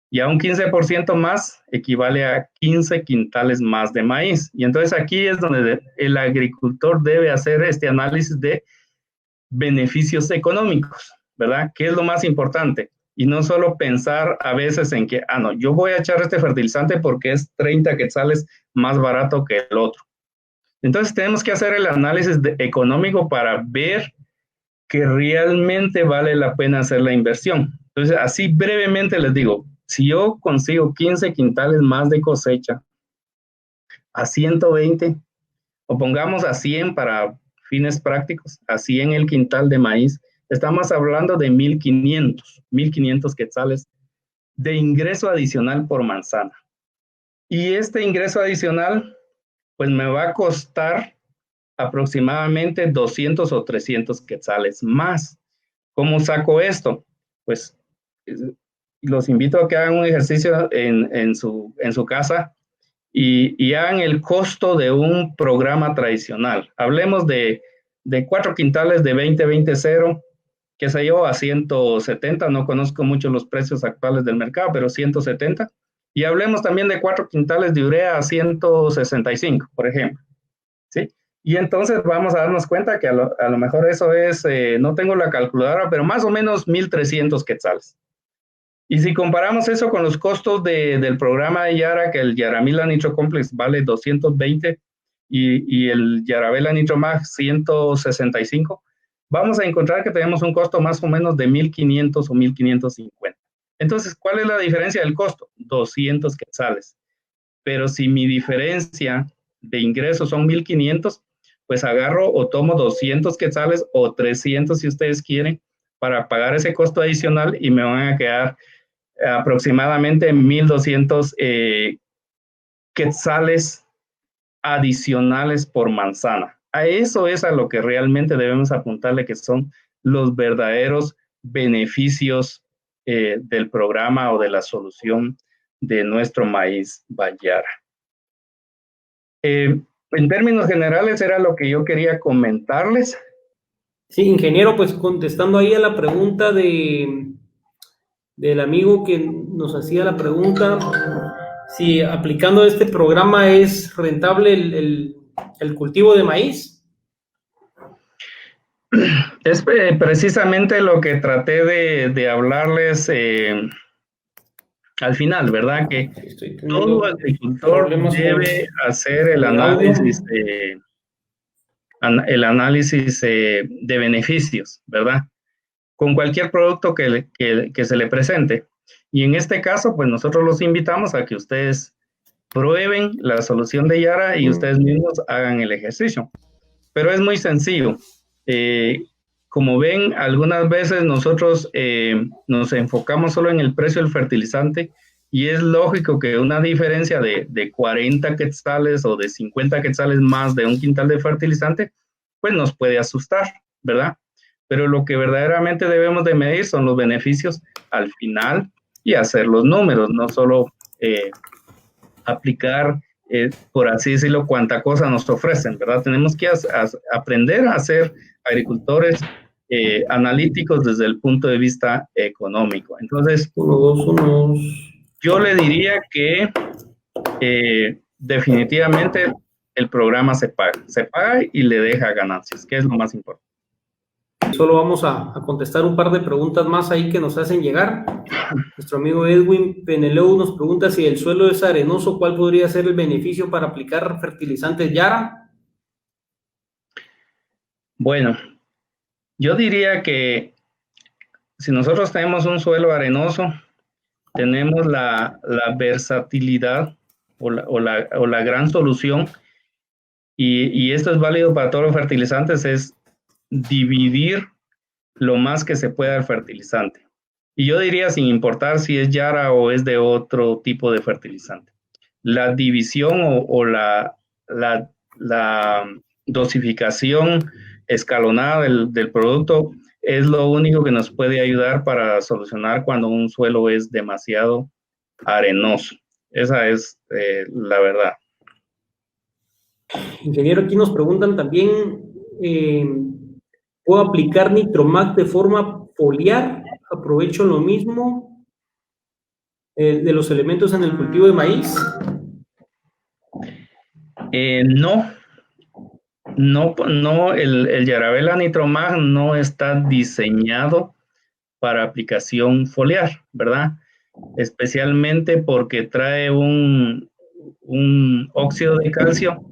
y a un 15% más equivale a 15 quintales más de maíz. Y entonces aquí es donde el agricultor debe hacer este análisis de beneficios económicos, ¿verdad? ¿Qué es lo más importante? Y no solo pensar a veces en que, no, yo voy a echar este fertilizante porque es 30 quetzales más barato que el otro. Entonces tenemos que hacer el análisis económico para ver que realmente vale la pena hacer la inversión. Entonces, así brevemente les digo, si yo consigo 15 quintales más de cosecha a 120, o pongamos a 100 para fines prácticos, a 100 el quintal de maíz, estamos hablando de 1,500 quetzales de ingreso adicional por manzana. Y este ingreso adicional, pues me va a costar aproximadamente 200 o 300 quetzales más. ¿Cómo saco esto? Pues los invito a que hagan un ejercicio en su casa y hagan el costo de un programa tradicional. Hablemos de 4 quintales de 20-20-0, qué sé yo, a 170, no conozco mucho los precios actuales del mercado, pero 170. Y hablemos también de 4 quintales de urea a 165, por ejemplo. ¿Sí? Y entonces vamos a darnos cuenta que a lo mejor eso es, no tengo la calculadora, pero más o menos 1,300 quetzales. Y si comparamos eso con los costos del programa de Yara, que el Yaramila Nitro Complex vale 220 y el Yaravela Nitromag 165, vamos a encontrar que tenemos un costo más o menos de 1,500 o 1,550. Entonces, ¿cuál es la diferencia del costo? 200 quetzales. Pero si mi diferencia de ingresos son 1,500, pues agarro o tomo 200 quetzales o 300 si ustedes quieren para pagar ese costo adicional y me van a quedar aproximadamente 1,200 quetzales adicionales por manzana. A eso es a lo que realmente debemos apuntarle, que son los verdaderos beneficios del programa o de la solución de nuestro maíz Bayara. En términos generales era lo que yo quería comentarles. Sí, ingeniero, pues contestando ahí a la pregunta del amigo que nos hacía la pregunta, si aplicando este programa es rentable el cultivo de maíz. Es precisamente lo que traté de hablarles al final, ¿verdad? Que todo agricultor debe hacer el análisis de beneficios, ¿verdad? Con cualquier producto que se le presente. Y en este caso, pues nosotros los invitamos a que ustedes prueben la solución de Yara y ustedes mismos hagan el ejercicio. Pero es muy sencillo. Como ven, algunas veces nosotros nos enfocamos solo en el precio del fertilizante y es lógico que una diferencia de 40 quetzales o de 50 quetzales más de un quintal de fertilizante, pues nos puede asustar, ¿verdad? Pero lo que verdaderamente debemos de medir son los beneficios al final y hacer los números, no solo aplicar, por así decirlo, cuánta cosa nos ofrecen, ¿verdad? Tenemos que aprender a ser agricultores analíticos desde el punto de vista económico. Entonces, yo le diría que definitivamente el programa se paga y le deja ganancias, que es lo más importante. Solo vamos a contestar un par de preguntas más ahí que nos hacen llegar. Nuestro amigo Edwin Peneleu nos pregunta si el suelo es arenoso, ¿cuál podría ser el beneficio para aplicar fertilizantes Yara? Bueno, yo diría que si nosotros tenemos un suelo arenoso, tenemos la versatilidad o la gran solución, y esto es válido para todos los fertilizantes, es dividir lo más que se pueda el fertilizante. Y yo diría, sin importar si es Yara o es de otro tipo de fertilizante, la división o la dosificación escalonada del producto es lo único que nos puede ayudar para solucionar cuando un suelo es demasiado arenoso. Esa es la verdad. Ingeniero, aquí nos preguntan también, ¿puedo aplicar Nitromax de forma foliar? ¿Aprovecho lo mismo de los elementos en el cultivo de maíz? No, el Yarabela Nitromax no está diseñado para aplicación foliar, ¿verdad? Especialmente porque trae un óxido de calcio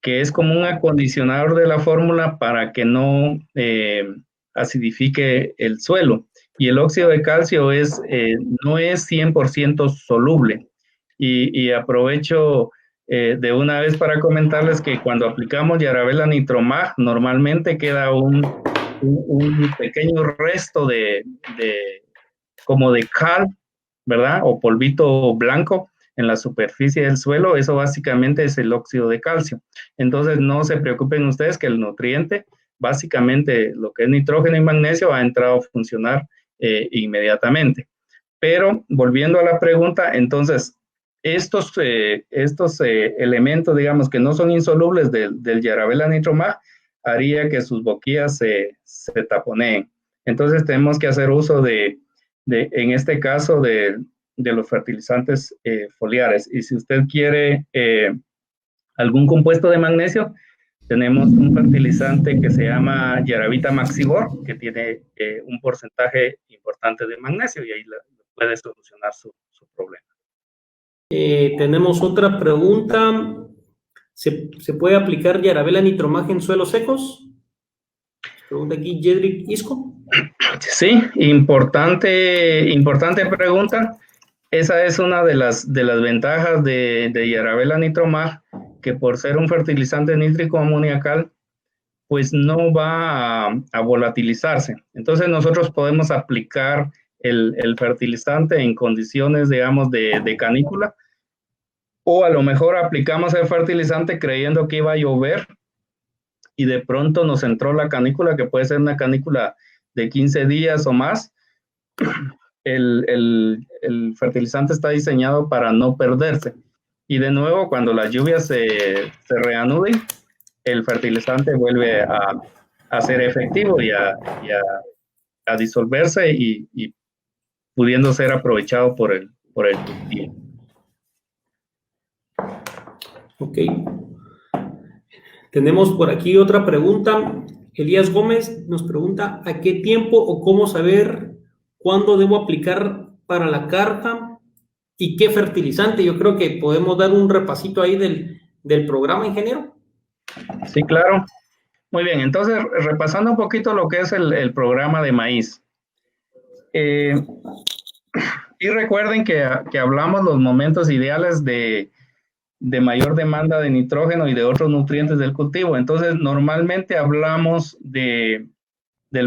que es como un acondicionador de la fórmula para que no acidifique el suelo. Y el óxido de calcio no es 100% soluble. Y aprovecho de una vez para comentarles que cuando aplicamos Yarabela Nitromax, normalmente queda un pequeño resto como de cal, ¿verdad? O polvito blanco en la superficie del suelo. Eso básicamente es el óxido de calcio. Entonces no se preocupen ustedes que el nutriente, básicamente lo que es nitrógeno y magnesio, ha entrado a funcionar inmediatamente. Pero volviendo a la pregunta, entonces estos elementos, digamos, que no son insolubles del Yarabela Nitromax, haría que sus boquillas se taponeen. Entonces tenemos que hacer uso en este caso, de los fertilizantes foliares. Y si usted quiere algún compuesto de magnesio, tenemos un fertilizante que se llama Yaravita Maxigor, que tiene un porcentaje importante de magnesio y ahí puede solucionar su problema. Tenemos otra pregunta. ¿Se puede aplicar Yarabela Nitromax en suelos secos? Pregunta aquí Jedrick Isco. Sí, importante pregunta. Esa es una de las ventajas de Yarabela Nitromax, que por ser un fertilizante nítrico amoniacal, pues no va a volatilizarse. Entonces nosotros podemos aplicar el fertilizante en condiciones, digamos, de canícula, o a lo mejor aplicamos el fertilizante creyendo que iba a llover y de pronto nos entró la canícula, que puede ser una canícula de 15 días o más. El fertilizante está diseñado para no perderse. Y de nuevo, cuando las lluvias se reanuden, el fertilizante vuelve a ser efectivo y a disolverse y pudiendo ser aprovechado por el cultivo. Ok. Tenemos por aquí otra pregunta. Elías Gómez nos pregunta, ¿a qué tiempo o cómo saber cuándo debo aplicar para la carta y qué fertilizante? Yo creo que podemos dar un repasito ahí del programa, ingeniero. Sí, claro. Muy bien, entonces repasando un poquito lo que es el programa de maíz. y recuerden que hablamos los momentos ideales de mayor demanda de nitrógeno y de otros nutrientes del cultivo. Entonces, normalmente hablamos del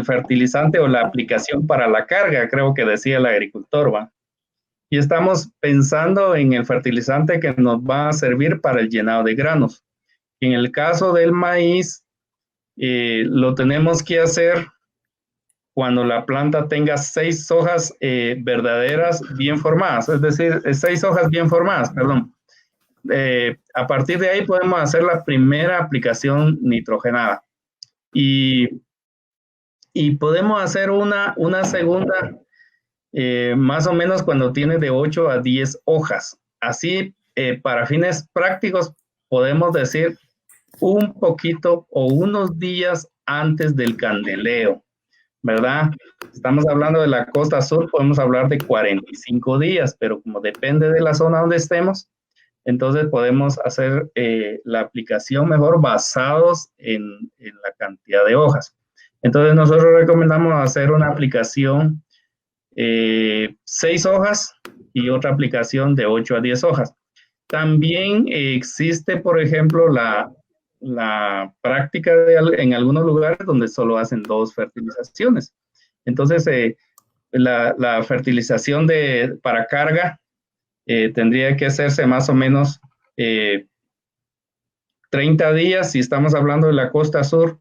fertilizante o la aplicación para la carga, creo que decía el agricultor, ¿va? Y estamos pensando en el fertilizante que nos va a servir para el llenado de granos. En el caso del maíz, lo tenemos que hacer cuando la planta tenga 6 hojas verdaderas bien formadas, es decir, 6 hojas bien formadas, perdón. A partir de ahí podemos hacer la primera aplicación nitrogenada y podemos hacer una segunda más o menos cuando tiene de 8 a 10 hojas. Así, para fines prácticos, podemos decir un poquito o unos días antes del candeleo, ¿verdad? Estamos hablando de la costa sur, podemos hablar de 45 días, pero como depende de la zona donde estemos, entonces podemos hacer la aplicación mejor basados en la cantidad de hojas. Entonces nosotros recomendamos hacer una aplicación 6 hojas y otra aplicación de 8 a 10 hojas. También existe, por ejemplo, la práctica en algunos lugares donde solo hacen 2 fertilizaciones. Entonces, la fertilización para carga tendría que hacerse más o menos 30 días si estamos hablando de la costa sur,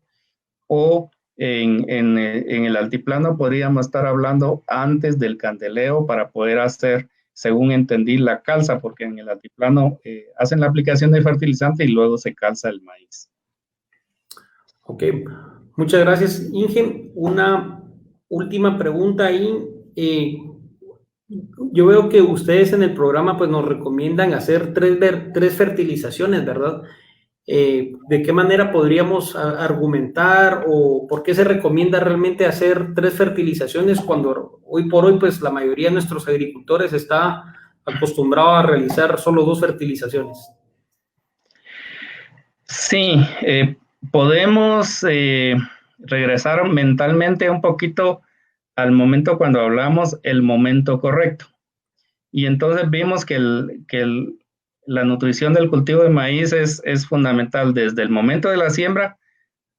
o en el altiplano podríamos estar hablando antes del candeleo para poder hacer, según entendí, la calza, porque en el altiplano hacen la aplicación de fertilizante y luego se calza el maíz. Ok, muchas gracias, Inge. Una última pregunta ahí. Yo veo que ustedes en el programa pues nos recomiendan hacer 3 fertilizaciones, ¿verdad? ¿De qué manera podríamos argumentar o por qué se recomienda realmente hacer 3 fertilizaciones cuando hoy por hoy pues la mayoría de nuestros agricultores está acostumbrado a realizar solo 2 fertilizaciones? Sí, podemos regresar mentalmente un poquito al momento cuando hablamos el momento correcto. Y entonces vimos que la nutrición del cultivo de maíz es fundamental desde el momento de la siembra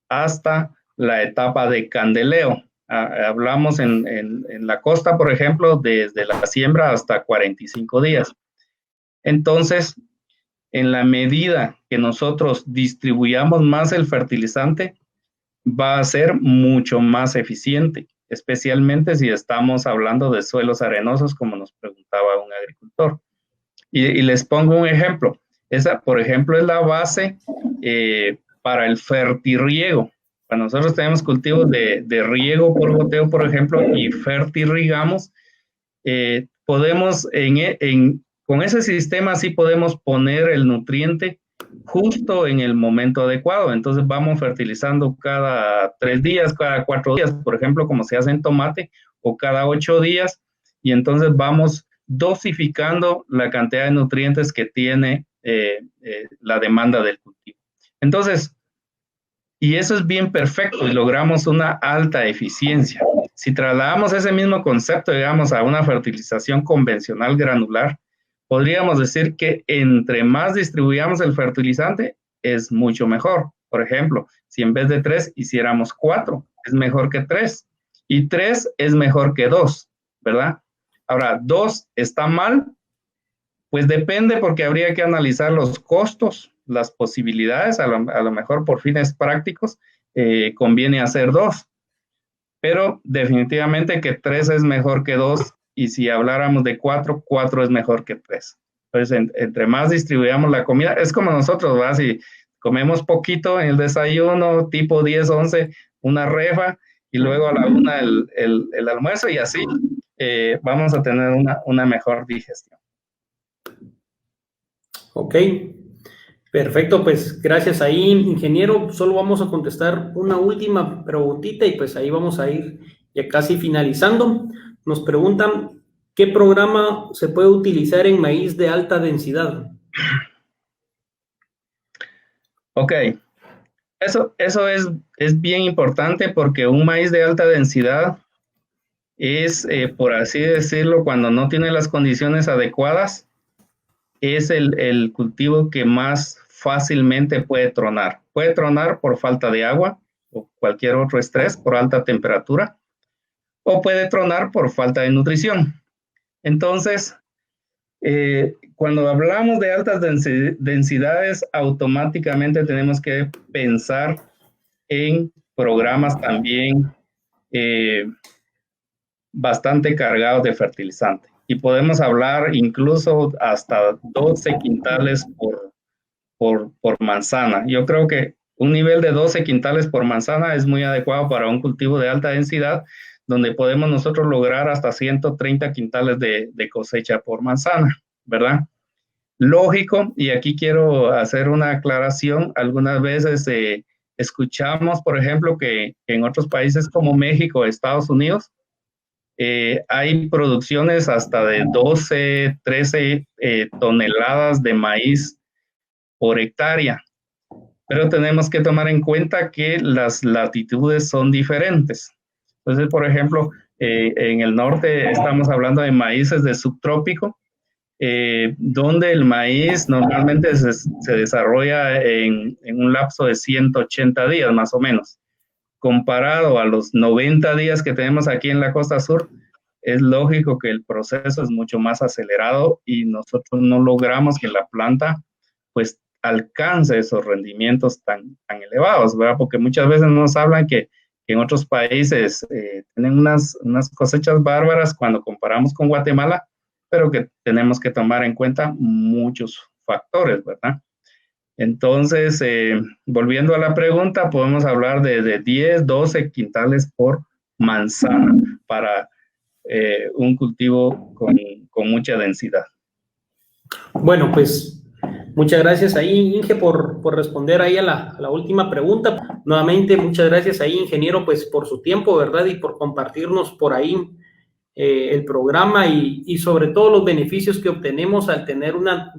hasta la etapa de candeleo. Hablamos en la costa, por ejemplo, desde la siembra hasta 45 días. Entonces, en la medida que nosotros distribuyamos más el fertilizante, va a ser mucho más eficiente, especialmente si estamos hablando de suelos arenosos, como nos preguntaba un agricultor. Y les pongo un ejemplo. Esa, por ejemplo, es la base para el fertirriego. Cuando nosotros tenemos cultivos de riego por goteo, por ejemplo, y fertirrigamos, podemos, con ese sistema sí podemos poner el nutriente justo en el momento adecuado. Entonces vamos fertilizando cada 3 días, cada 4 días, por ejemplo, como se hace en tomate, o cada 8 días, y entonces vamos dosificando la cantidad de nutrientes que tiene la demanda del cultivo. Entonces, y eso es bien perfecto y logramos una alta eficiencia. Si trasladamos ese mismo concepto, digamos, a una fertilización convencional granular, podríamos decir que entre más distribuyamos el fertilizante, es mucho mejor. Por ejemplo, si en vez de 3 hiciéramos 4, es mejor que 3. Y 3 es mejor que 2, ¿verdad? Ahora, 2 está mal, pues depende, porque habría que analizar los costos, las posibilidades, a lo mejor por fines prácticos conviene hacer 2. Pero definitivamente que 3 es mejor que 2. Y si habláramos de 4, 4 es mejor que 3. Entonces, entre más distribuyamos la comida, es como nosotros, ¿verdad? Si comemos poquito en el desayuno, tipo 10, 11, una refa, y luego a la 1 el almuerzo, y así vamos a tener una mejor digestión. Ok, perfecto, pues gracias ahí, ingeniero. Solo vamos a contestar una última preguntita y pues ahí vamos a ir ya casi finalizando. Nos preguntan, ¿qué programa se puede utilizar en maíz de alta densidad? Ok, eso es bien importante, porque un maíz de alta densidad es, por así decirlo, cuando no tiene las condiciones adecuadas, es el cultivo que más fácilmente puede tronar. Puede tronar por falta de agua o cualquier otro estrés, por alta temperatura, o puede tronar por falta de nutrición. Entonces, cuando hablamos de altas densidades, automáticamente tenemos que pensar en programas también bastante cargados de fertilizante. Y podemos hablar incluso hasta 12 quintales por manzana. Yo creo que un nivel de 12 quintales por manzana es muy adecuado para un cultivo de alta densidad, donde podemos nosotros lograr hasta 130 quintales de cosecha por manzana, ¿verdad? Lógico, y aquí quiero hacer una aclaración, algunas veces escuchamos, por ejemplo, que en otros países como México, Estados Unidos, hay producciones hasta de 12, 13 toneladas de maíz por hectárea, pero tenemos que tomar en cuenta que las latitudes son diferentes. Entonces, por ejemplo, en el norte estamos hablando de maíces de subtrópico, donde el maíz normalmente se desarrolla en un lapso de 180 días más o menos. Comparado a los 90 días que tenemos aquí en la costa sur, es lógico que el proceso es mucho más acelerado y nosotros no logramos que la planta pues alcance esos rendimientos tan elevados, ¿verdad? Porque muchas veces nos hablan que en otros países tienen unas cosechas bárbaras cuando comparamos con Guatemala, pero que tenemos que tomar en cuenta muchos factores, ¿verdad? Entonces, volviendo a la pregunta, podemos hablar de 10, 12 quintales por manzana para un cultivo con mucha densidad. Bueno, pues muchas gracias ahí, Inge, por responder ahí a la última pregunta. Nuevamente, muchas gracias ahí, ingeniero, pues por su tiempo, ¿verdad? Y por compartirnos por ahí el programa y sobre todo los beneficios que obtenemos al tener una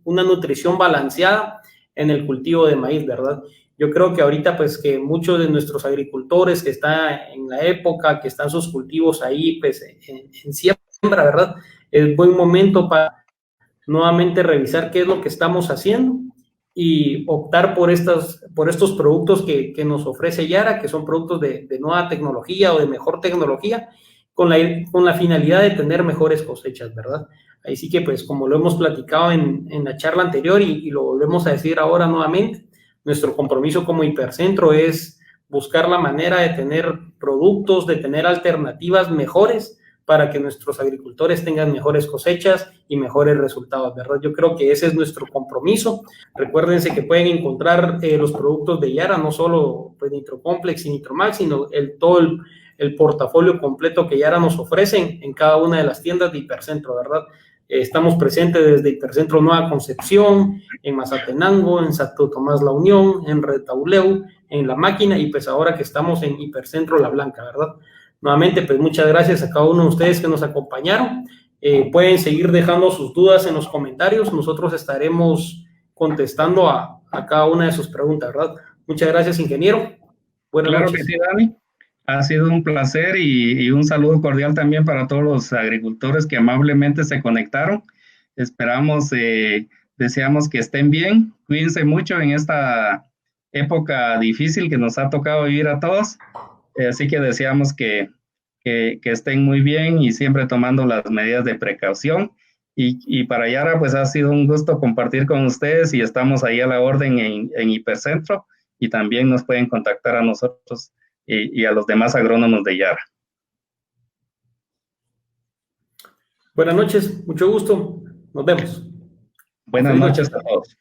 nutrición balanceada en el cultivo de maíz, ¿verdad? Yo creo que ahorita pues que muchos de nuestros agricultores que están en la época, que están sus cultivos ahí pues en siembra, ¿verdad? Es buen momento para nuevamente revisar qué es lo que estamos haciendo y optar por estos productos que nos ofrece Yara, que son productos de nueva tecnología o de mejor tecnología, con la finalidad de tener mejores cosechas, ¿verdad? Ahí sí que, pues, como lo hemos platicado en la charla anterior y lo volvemos a decir ahora nuevamente, nuestro compromiso como Hipercentro es buscar la manera de tener productos, de tener alternativas mejores para que nuestros agricultores tengan mejores cosechas y mejores resultados, ¿verdad? Yo creo que ese es nuestro compromiso. Recuérdense que pueden encontrar los productos de Yara, no solo pues, Nitrocomplex y Nitromax, sino todo el portafolio completo que Yara nos ofrecen en cada una de las tiendas de Hipercentro, ¿verdad? Estamos presentes desde Hipercentro Nueva Concepción, en Mazatenango, en Santo Tomás La Unión, en Retauleu, en La Máquina y pues ahora que estamos en Hipercentro La Blanca, ¿verdad? Nuevamente, pues muchas gracias a cada uno de ustedes que nos acompañaron. Pueden seguir dejando sus dudas en los comentarios. Nosotros estaremos contestando a cada una de sus preguntas, ¿verdad? Muchas gracias, ingeniero. Buenas noches. Claro que sí, Dani. Ha sido un placer y un saludo cordial también para todos los agricultores que amablemente se conectaron. Esperamos, deseamos que estén bien. Cuídense mucho en esta época difícil que nos ha tocado vivir a todos. Así que deseamos que estén muy bien y siempre tomando las medidas de precaución. Y para Yara, pues ha sido un gusto compartir con ustedes y estamos ahí a la orden en Hipercentro y también nos pueden contactar a nosotros y a los demás agrónomos de Yara. Buenas noches, mucho gusto. Nos vemos. Buenas noches a todos.